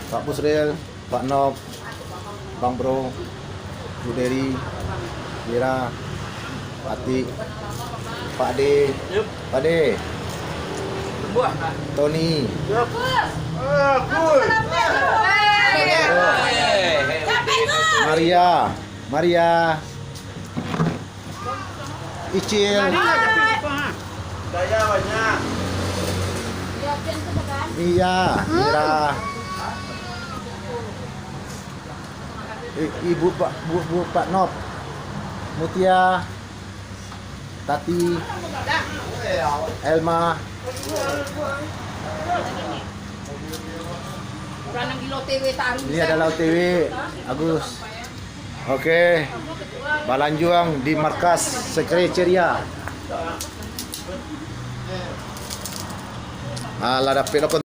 Pak Pusril, Pak Nob, Bang Bro, Bu Dery, Mira, Atik, Pak D, Pak D, Tony, Maria, Icil, Daya banyak. Mia, Mira, Ibu Pak Nob, Mutia, Tati, Elma, ini adalah OTW Agus. Oke, Balanjuang di markas Sekretariat. Ala dapat